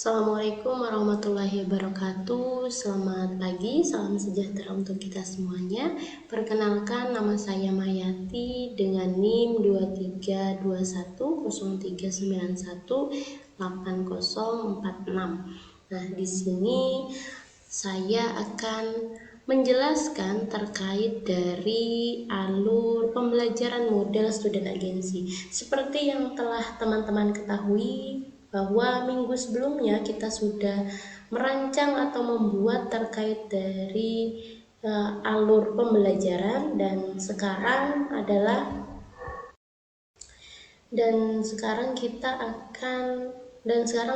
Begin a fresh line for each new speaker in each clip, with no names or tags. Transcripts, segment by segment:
Assalamualaikum warahmatullahi wabarakatuh. Selamat pagi, salam sejahtera untuk kita semuanya. Perkenalkan, nama saya Mayati dengan NIM 232103918046. Nah, di sini saya akan menjelaskan terkait dari alur pembelajaran model student agency. Seperti yang telah teman-teman ketahui, bahwa minggu sebelumnya kita sudah merancang atau membuat terkait dari alur pembelajaran, dan sekarang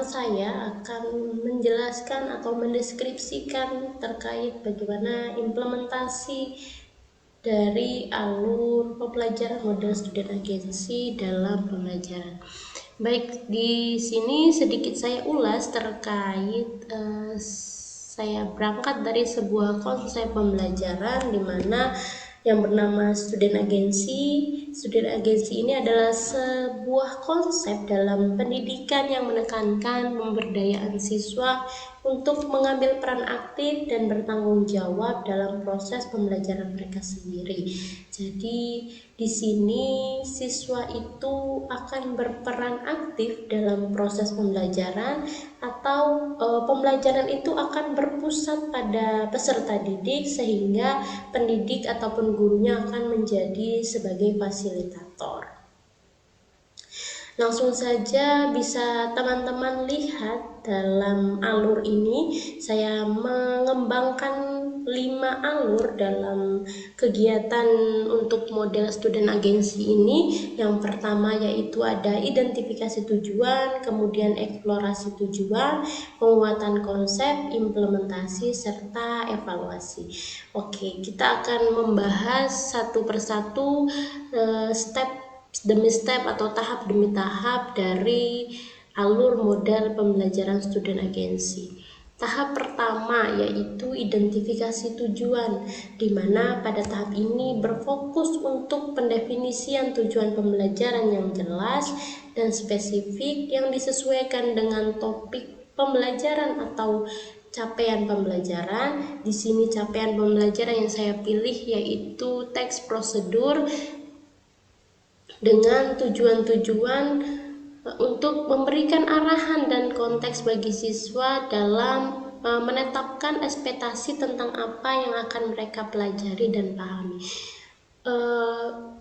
saya akan menjelaskan atau mendeskripsikan terkait bagaimana implementasi dari alur pembelajaran model student agency dalam pembelajaran. Baik, di sini sedikit saya ulas terkait saya berangkat dari sebuah konsep pembelajaran di mana yang bernama student agency. Student agency ini adalah sebuah konsep dalam pendidikan yang menekankan pemberdayaan siswa untuk mengambil peran aktif dan bertanggung jawab dalam proses pembelajaran mereka sendiri. Jadi di sini siswa itu akan berperan aktif dalam proses pembelajaran, atau pembelajaran itu akan berpusat pada peserta didik, sehingga pendidik ataupun gurunya akan menjadi sebagai fasilitator. Langsung saja bisa teman-teman lihat dalam alur ini, saya mengembangkan 5 alur dalam kegiatan untuk model student agency ini. Yang pertama yaitu ada identifikasi tujuan, kemudian eksplorasi tujuan, penguatan konsep, implementasi, serta evaluasi. Oke, kita akan membahas satu persatu step demi step atau tahap demi tahap dari alur model pembelajaran student agency. Tahap pertama yaitu identifikasi tujuan, di mana pada tahap ini berfokus untuk pendefinisian tujuan pembelajaran yang jelas dan spesifik yang disesuaikan dengan topik pembelajaran atau capaian pembelajaran. Di sini capaian pembelajaran yang saya pilih yaitu teks prosedur dengan tujuan-tujuan untuk memberikan arahan dan konteks bagi siswa dalam menetapkan ekspektasi tentang apa yang akan mereka pelajari dan pahami.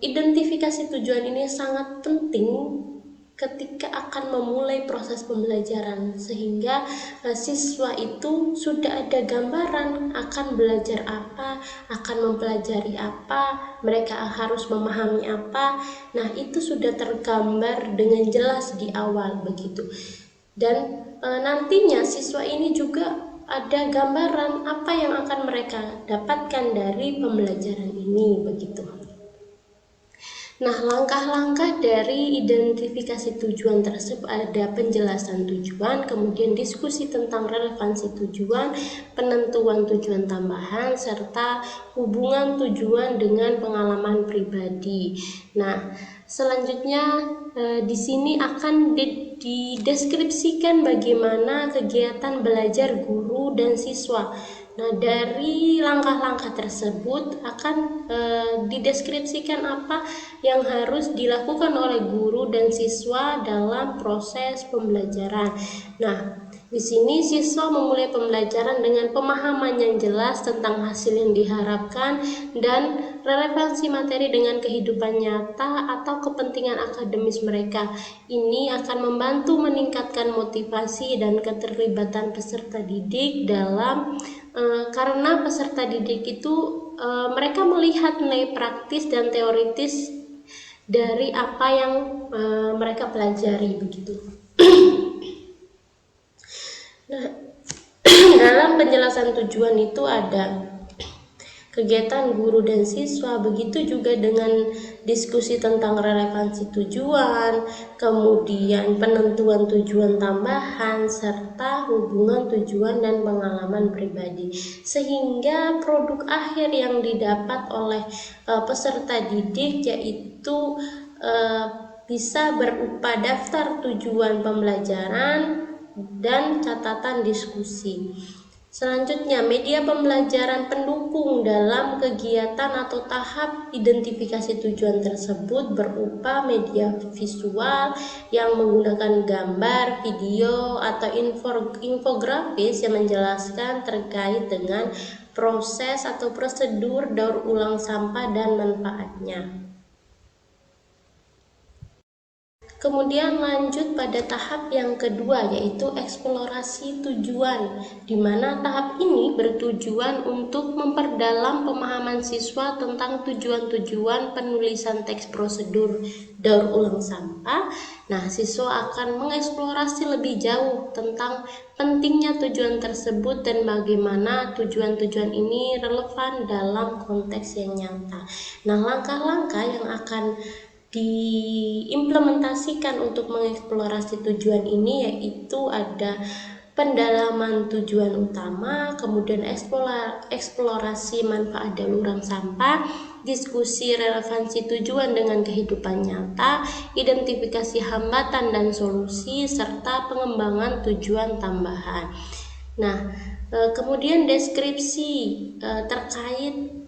Identifikasi tujuan ini sangat penting ketika akan memulai proses pembelajaran, sehingga siswa itu sudah ada gambaran akan belajar apa, akan mempelajari apa, mereka harus memahami apa. Nah, itu sudah tergambar dengan jelas di awal begitu. Dan nantinya siswa ini juga ada gambaran apa yang akan mereka dapatkan dari pembelajaran ini begitu. Nah, langkah-langkah dari identifikasi tujuan tersebut ada penjelasan tujuan, kemudian diskusi tentang relevansi tujuan, penentuan tujuan tambahan, serta hubungan tujuan dengan pengalaman pribadi. Nah, selanjutnya di sini akan dideskripsikan bagaimana kegiatan belajar guru dan siswa. Nah, dari langkah-langkah tersebut akan dideskripsikan apa yang harus dilakukan oleh guru dan siswa dalam proses pembelajaran. Nah, di sini siswa memulai pembelajaran dengan pemahaman yang jelas tentang hasil yang diharapkan dan relevansi materi dengan kehidupan nyata atau kepentingan akademis mereka. Ini akan membantu meningkatkan motivasi dan keterlibatan peserta didik dalam karena peserta didik itu mereka melihat nilai praktis dan teoritis dari apa yang mereka pelajari begitu. Nah, dalam penjelasan tujuan itu ada kegiatan guru dan siswa, begitu juga dengan diskusi tentang relevansi tujuan, kemudian penentuan tujuan tambahan, serta hubungan tujuan dan pengalaman pribadi, sehingga produk akhir yang didapat oleh peserta didik yaitu bisa berupa daftar tujuan pembelajaran, dan catatan diskusi. Selanjutnya, media pembelajaran pendukung dalam kegiatan atau tahap identifikasi tujuan tersebut berupa media visual yang menggunakan gambar, video, atau infografis yang menjelaskan terkait dengan proses atau prosedur daur ulang sampah dan manfaatnya. Kemudian lanjut pada tahap yang kedua, yaitu eksplorasi tujuan, di mana tahap ini bertujuan untuk memperdalam pemahaman siswa tentang tujuan-tujuan penulisan teks prosedur daur ulang sampah. Nah, siswa akan mengeksplorasi lebih jauh tentang pentingnya tujuan tersebut dan bagaimana tujuan-tujuan ini relevan dalam konteks yang nyata. Nah, langkah-langkah yang akan diimplementasikan untuk mengeksplorasi tujuan ini yaitu ada pendalaman tujuan utama, kemudian eksplorasi manfaat daur ulang sampah, diskusi relevansi tujuan dengan kehidupan nyata, identifikasi hambatan dan solusi, serta pengembangan tujuan tambahan. Nah, kemudian deskripsi terkait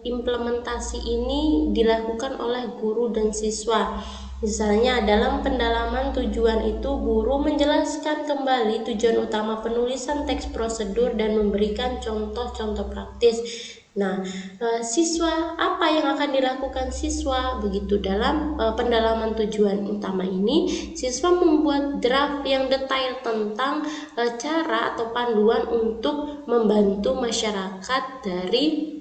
implementasi ini dilakukan oleh guru dan siswa. Misalnya dalam pendalaman tujuan itu guru menjelaskan kembali tujuan utama penulisan teks prosedur dan memberikan contoh-contoh praktis. Nah, siswa, apa yang akan dilakukan siswa? Begitu dalam pendalaman tujuan utama ini, siswa membuat draft yang detail tentang cara atau panduan untuk membantu masyarakat dari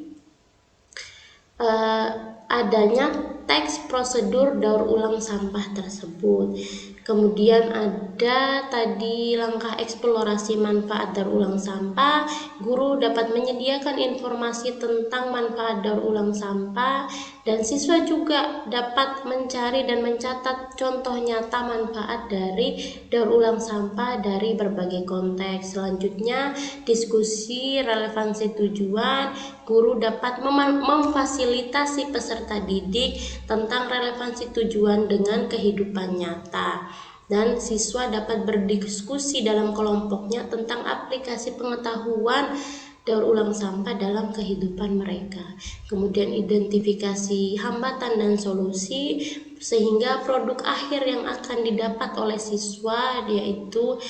adanya teks prosedur daur ulang sampah tersebut. Kemudian ada tadi langkah eksplorasi manfaat daur ulang sampah. Guru dapat menyediakan informasi tentang manfaat daur ulang sampah dan siswa juga dapat mencari dan mencatat contoh nyata manfaat dari daur ulang sampah dari berbagai konteks. Selanjutnya, diskusi relevansi tujuan. Guru dapat memfasilitasi peserta didik tentang relevansi tujuan dengan kehidupan nyata. Dan siswa dapat berdiskusi dalam kelompoknya tentang aplikasi pengetahuan daur ulang sampah dalam kehidupan mereka. Kemudian identifikasi hambatan dan solusi sehingga produk akhir yang akan didapat oleh siswa yaitu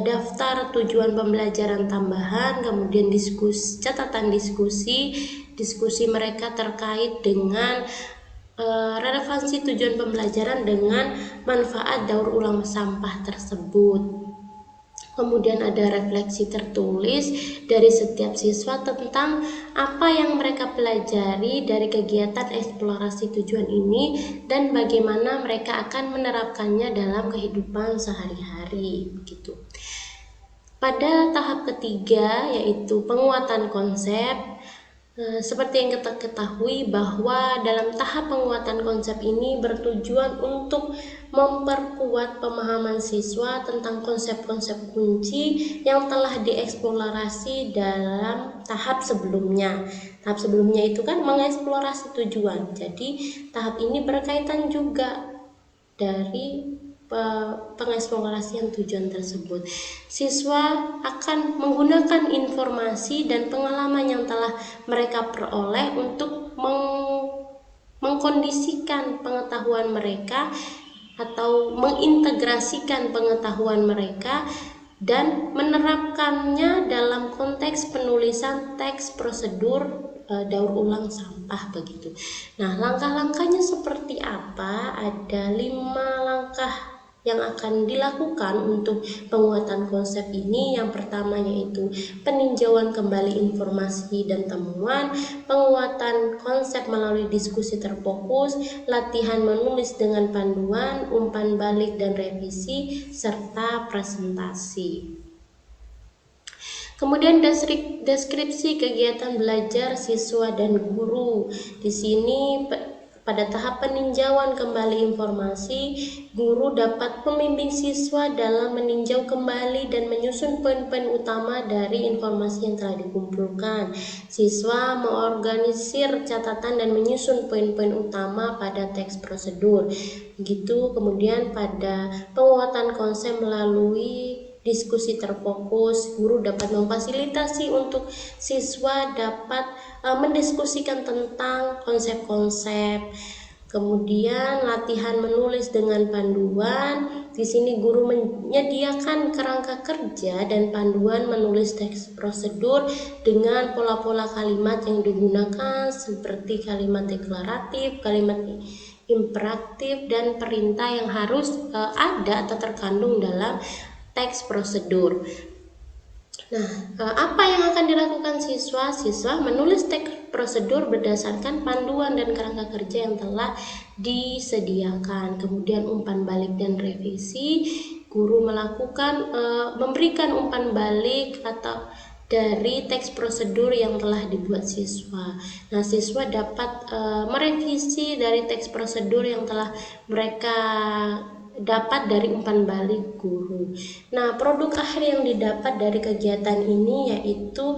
daftar tujuan pembelajaran tambahan, kemudian catatan diskusi mereka terkait dengan relevansi tujuan pembelajaran dengan manfaat daur ulang sampah tersebut. Kemudian ada refleksi tertulis dari setiap siswa tentang apa yang mereka pelajari dari kegiatan eksplorasi tujuan ini dan bagaimana mereka akan menerapkannya dalam kehidupan sehari-hari. Begitu. Pada tahap ketiga yaitu penguatan konsep. Seperti yang kita ketahui bahwa dalam tahap penguatan konsep ini bertujuan untuk memperkuat pemahaman siswa tentang konsep-konsep kunci yang telah dieksplorasi dalam tahap sebelumnya. Tahap sebelumnya itu kan mengeksplorasi tujuan. Jadi tahap ini berkaitan juga dari pengeksplorasian tujuan tersebut. Siswa akan menggunakan informasi dan pengalaman yang telah mereka peroleh untuk mengkondisikan pengetahuan mereka atau mengintegrasikan pengetahuan mereka dan menerapkannya dalam konteks penulisan teks prosedur daur ulang sampah begitu. Nah, langkah-langkahnya seperti apa? Ada 5 langkah yang akan dilakukan untuk penguatan konsep ini. Yang pertama yaitu peninjauan kembali informasi dan temuan, penguatan konsep melalui diskusi terfokus, latihan menulis dengan panduan, umpan balik dan revisi, serta presentasi. Kemudian deskripsi kegiatan belajar siswa dan guru. Di sini pada tahap peninjauan kembali informasi, guru dapat membimbing siswa dalam meninjau kembali dan menyusun poin-poin utama dari informasi yang telah dikumpulkan. Siswa mengorganisir catatan dan menyusun poin-poin utama pada teks prosedur. Begitu. Kemudian pada penguatan konsep melalui diskusi terfokus, guru dapat memfasilitasi untuk siswa dapat mendiskusikan tentang konsep-konsep. Kemudian latihan menulis dengan panduan. Di sini guru menyediakan kerangka kerja dan panduan menulis teks prosedur dengan pola-pola kalimat yang digunakan seperti kalimat deklaratif, kalimat imperatif, dan perintah yang harus ada atau terkandung dalam teks prosedur. Nah, apa yang akan dilakukan siswa? Siswa menulis teks prosedur berdasarkan panduan dan kerangka kerja yang telah disediakan. Kemudian umpan balik dan revisi, guru memberikan umpan balik atau dari teks prosedur yang telah dibuat siswa. Nah, siswa dapat merevisi dari teks prosedur yang telah mereka dapat dari umpan balik guru. Nah, produk akhir yang didapat dari kegiatan ini yaitu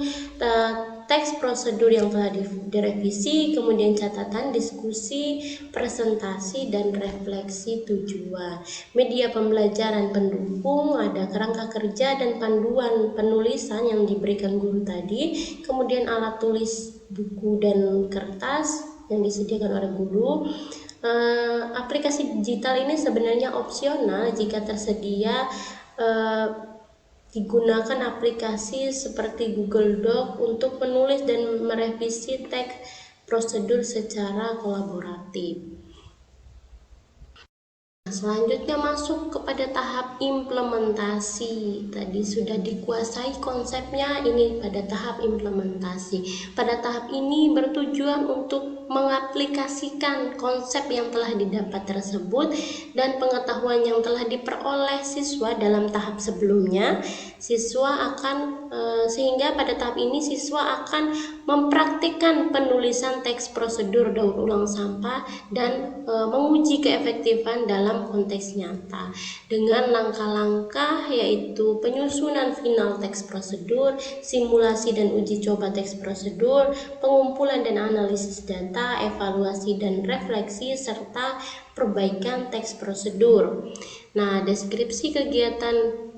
teks prosedur yang telah direvisi, kemudian catatan, diskusi, presentasi, dan refleksi tujuan. Media pembelajaran pendukung, ada kerangka kerja dan panduan penulisan yang diberikan guru tadi, kemudian alat tulis, buku, dan kertas yang disediakan oleh guru. Aplikasi digital ini sebenarnya opsional jika tersedia digunakan aplikasi seperti Google Doc untuk menulis dan merevisi teks prosedur secara kolaboratif. Selanjutnya masuk kepada tahap implementasi. Tadi sudah dikuasai konsepnya, ini pada tahap implementasi. Pada tahap ini bertujuan untuk mengaplikasikan konsep yang telah didapat tersebut dan pengetahuan yang telah diperoleh siswa dalam tahap sebelumnya. Sehingga pada tahap ini siswa akan mempraktikkan penulisan teks prosedur daur ulang sampah dan menguji keefektifan dalam konteks nyata dengan langkah-langkah yaitu penyusunan final teks prosedur, simulasi dan uji coba teks prosedur, pengumpulan dan analisis data, evaluasi dan refleksi, serta perbaikan teks prosedur. Nah, deskripsi kegiatan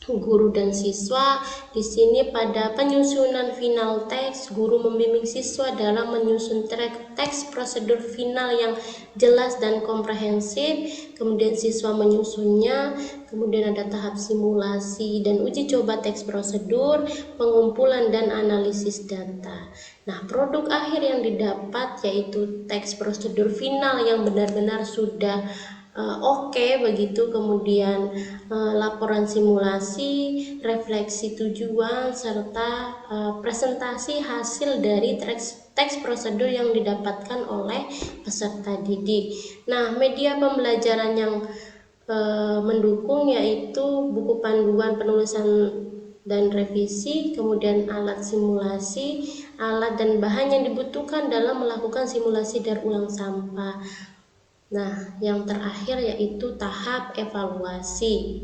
guru dan siswa. Di sini pada penyusunan final teks, guru membimbing siswa dalam menyusun teks prosedur final yang jelas dan komprehensif. Kemudian siswa menyusunnya. Kemudian ada tahap simulasi dan uji coba teks prosedur, pengumpulan dan analisis data. Nah, produk akhir yang didapat yaitu teks prosedur final yang benar-benar sudah oke, begitu. Kemudian laporan simulasi, refleksi tujuan, serta presentasi hasil dari teks prosedur yang didapatkan oleh peserta didik. Nah, media pembelajaran yang mendukung yaitu buku panduan penulisan dan revisi, kemudian alat simulasi, alat dan bahan yang dibutuhkan dalam melakukan simulasi daur ulang sampah. Nah, yang terakhir yaitu tahap evaluasi.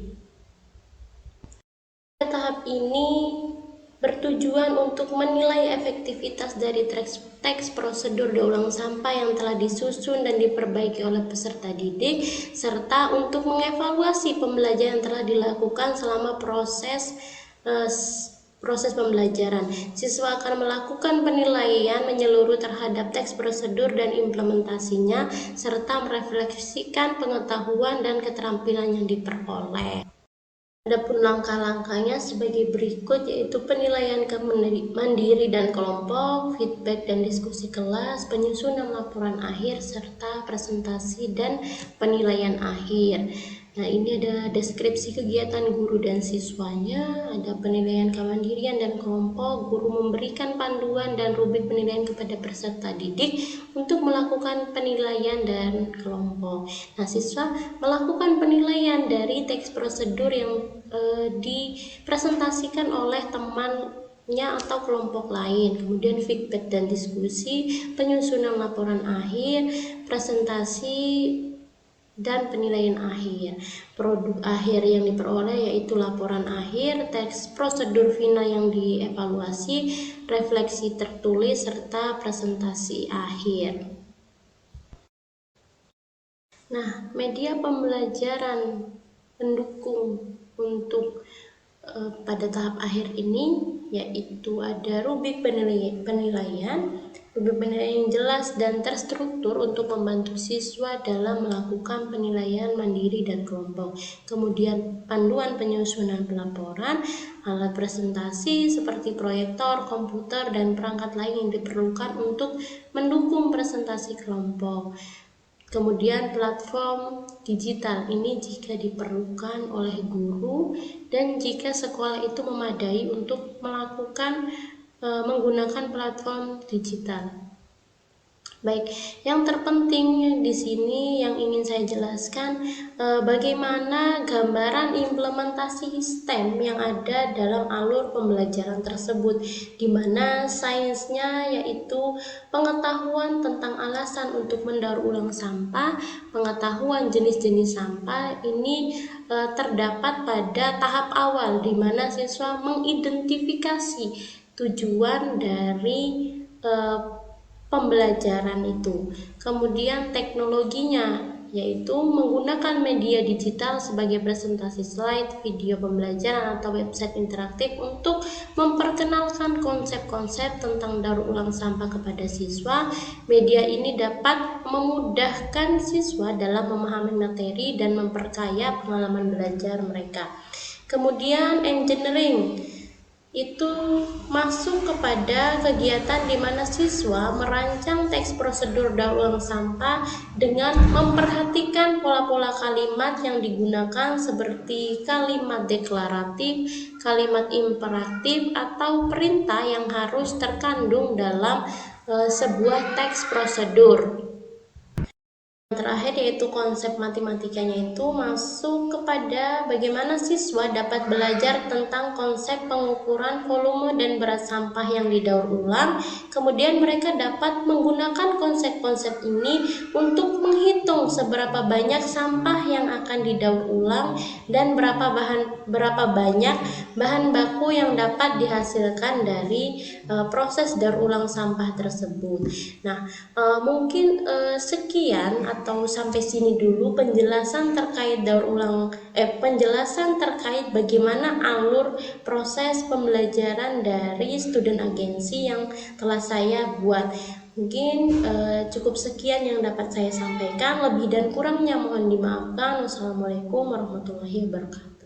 Tahap ini bertujuan untuk menilai efektivitas dari teks prosedur daur ulang sampah yang telah disusun dan diperbaiki oleh peserta didik, serta untuk mengevaluasi pembelajaran yang telah dilakukan selama proses pembelajaran. Siswa akan melakukan penilaian menyeluruh terhadap teks prosedur dan implementasinya, serta merefleksikan pengetahuan dan keterampilan yang diperoleh. Adapun langkah-langkahnya sebagai berikut, yaitu penilaian mandiri dan kelompok, feedback dan diskusi kelas, penyusunan laporan akhir, serta presentasi dan penilaian akhir. Nah, ini ada deskripsi kegiatan guru dan siswanya, ada penilaian kemandirian dan kelompok, guru memberikan panduan dan rubrik penilaian kepada peserta didik untuk melakukan penilaian dan kelompok. Nah, siswa melakukan penilaian dari teks prosedur yang dipresentasikan oleh temannya atau kelompok lain, kemudian feedback dan diskusi, penyusunan laporan akhir, presentasi, dan penilaian akhir. Produk akhir yang diperoleh yaitu laporan akhir, teks prosedur final yang dievaluasi, refleksi tertulis, serta presentasi akhir. Nah, media pembelajaran pendukung untuk pada tahap akhir ini, yaitu ada rubrik penilaian. Rubrik penilaian yang jelas dan terstruktur untuk membantu siswa dalam melakukan penilaian mandiri dan kelompok. Kemudian panduan penyusunan pelaporan, alat presentasi seperti proyektor, komputer, dan perangkat lain yang diperlukan untuk mendukung presentasi kelompok. Kemudian platform digital ini jika diperlukan oleh guru dan jika sekolah itu memadai untuk melakukan menggunakan platform digital. Baik, yang terpenting di sini yang ingin saya jelaskan bagaimana gambaran implementasi STEM yang ada dalam alur pembelajaran tersebut, di mana sainsnya yaitu pengetahuan tentang alasan untuk mendaur ulang sampah, pengetahuan jenis-jenis sampah ini terdapat pada tahap awal di mana siswa mengidentifikasi tujuan dari pembelajaran itu. Kemudian teknologinya yaitu menggunakan media digital sebagai presentasi slide, video pembelajaran atau website interaktif untuk memperkenalkan konsep-konsep tentang daur ulang sampah kepada siswa. Media ini dapat memudahkan siswa dalam memahami materi dan memperkaya pengalaman belajar mereka. Kemudian engineering itu masuk kepada kegiatan di mana siswa merancang teks prosedur daur ulang sampah dengan memperhatikan pola-pola kalimat yang digunakan seperti kalimat deklaratif, kalimat imperatif, atau perintah yang harus terkandung dalam sebuah teks prosedur. Terakhir yaitu konsep matematikanya itu masuk kepada bagaimana siswa dapat belajar tentang konsep pengukuran volume dan berat sampah yang didaur ulang. Kemudian mereka dapat menggunakan konsep-konsep ini untuk menghitung seberapa banyak sampah yang akan didaur ulang dan berapa banyak bahan baku yang dapat dihasilkan dari proses daur ulang sampah tersebut. Nah, mungkin sekian atau sampai sini dulu penjelasan terkait penjelasan terkait bagaimana alur proses pembelajaran dari student agency yang telah saya buat. Mungkin cukup sekian yang dapat saya sampaikan. Lebih dan kurangnya mohon dimaafkan. Wassalamualaikum warahmatullahi wabarakatuh.